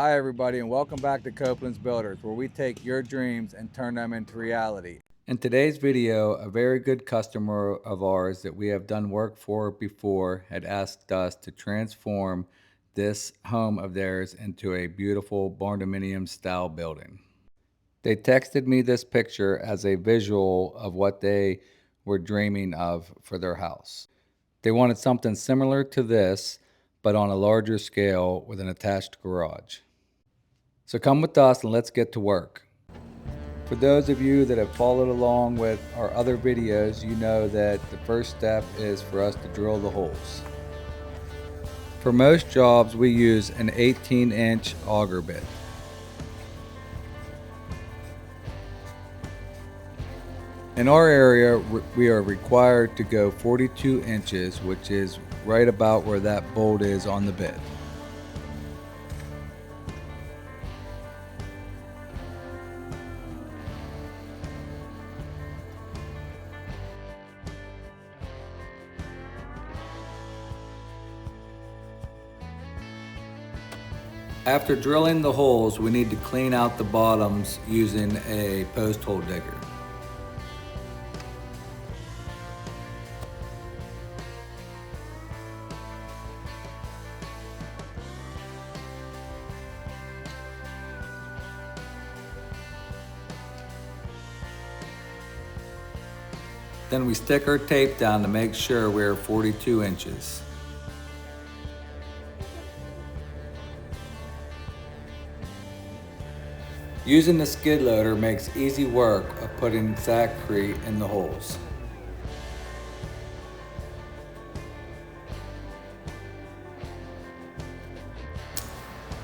Hi everybody and welcome back to Coblentz Builders, where we take your dreams and turn them into reality. In today's video, a very good customer of ours that we have done work for before had asked us to transform this home of theirs into a beautiful Barndo-style building. They texted me this picture as a visual of what they were dreaming of for their house. They wanted something similar to this, but on a larger scale with an attached garage. So come with us and let's get to work. For those of you that have followed along with our other videos, you know that the first step is for us to drill the holes. For most jobs, we use an 18-inch auger bit. In our area, we are required to go 42 inches, which is right about where that bolt is on the bit. After drilling the holes, we need to clean out the bottoms using a post hole digger. Then we stick our tape down to make sure we're 42 inches. Using the skid loader makes easy work of putting Zachary in the holes.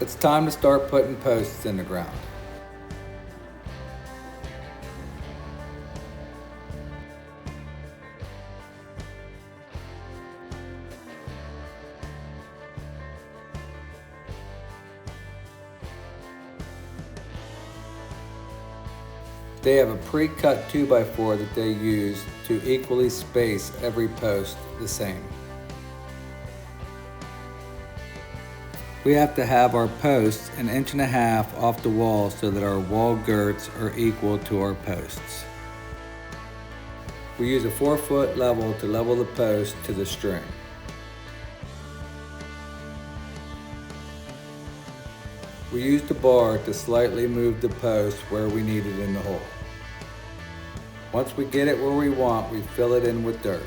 It's time to start putting posts in the ground. They have a pre-cut 2x4 that they use to equally space every post the same. We have to have our posts 1.5 inches off the wall so that our wall girts are equal to our posts. We use a 4-foot level to level the post to the string. We use the bar to slightly move the post where we need it in the hole. Once we get it where we want, we fill it in with dirt.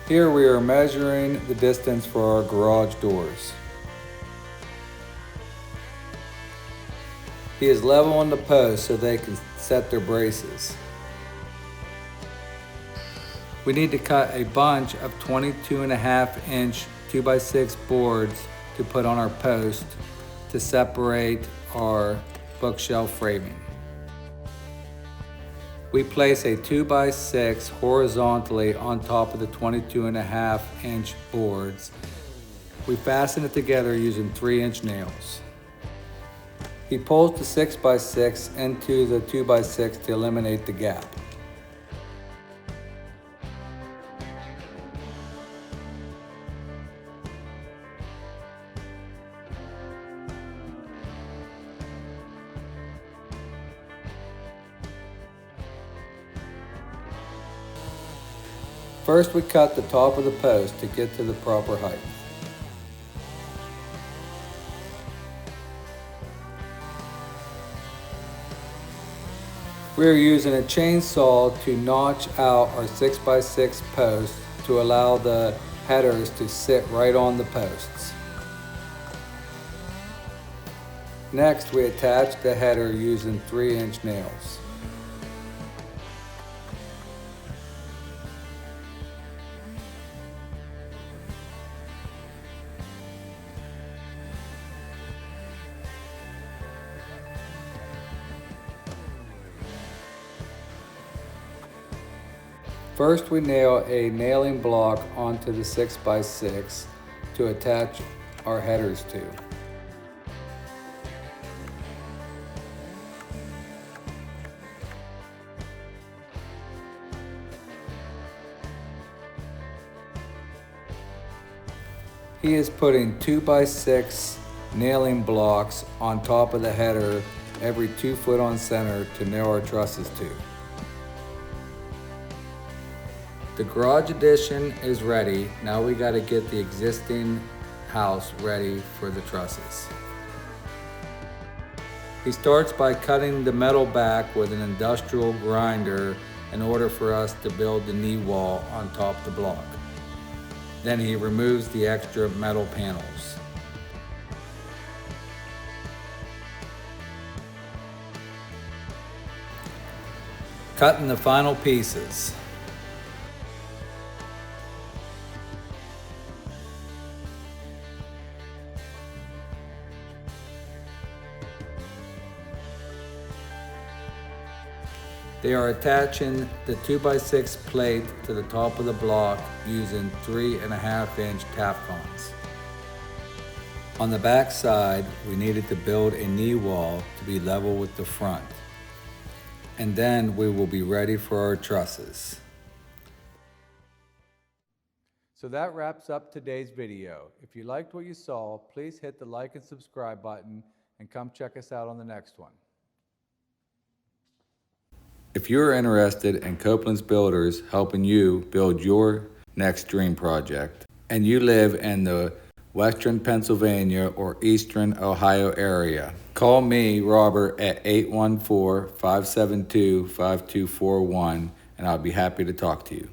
Here we are measuring the distance for our garage doors. He is leveling the post so they can set their braces. We need to cut a bunch of 22.5-inch 2x6 boards to put on our post to separate our bookshelf framing. We place a 2x6 horizontally on top of the 22.5-inch boards. We fasten it together using 3-inch nails. He pulls the 6x6 into the 2x6 to eliminate the gap. First, we cut the top of the post to get to the proper height. We are using a chainsaw to notch out our 6x6 posts to allow the headers to sit right on the posts. Next, we attach the header using 3-inch nails. First, we nail a nailing block onto the 6x6 to attach our headers to. He is putting 2x6 nailing blocks on top of the header every 2 foot on center to nail our trusses to. The garage addition is ready. Now we got to get the existing house ready for the trusses. He starts by cutting the metal back with an industrial grinder in order for us to build the knee wall on top of the block. Then he removes the extra metal panels. Cutting the final pieces. They are attaching the 2x6 plate to the top of the block using 3.5-inch Tafcons. On the back side, we needed to build a knee wall to be level with the front. And then we will be ready for our trusses. So that wraps up today's video. If you liked what you saw, please hit the like and subscribe button and come check us out on the next one. If you're interested in Coblentz Builders helping you build your next dream project, and you live in the Western Pennsylvania or Eastern Ohio area, call me, Robert, at 814-572-5241, and I'll be happy to talk to you.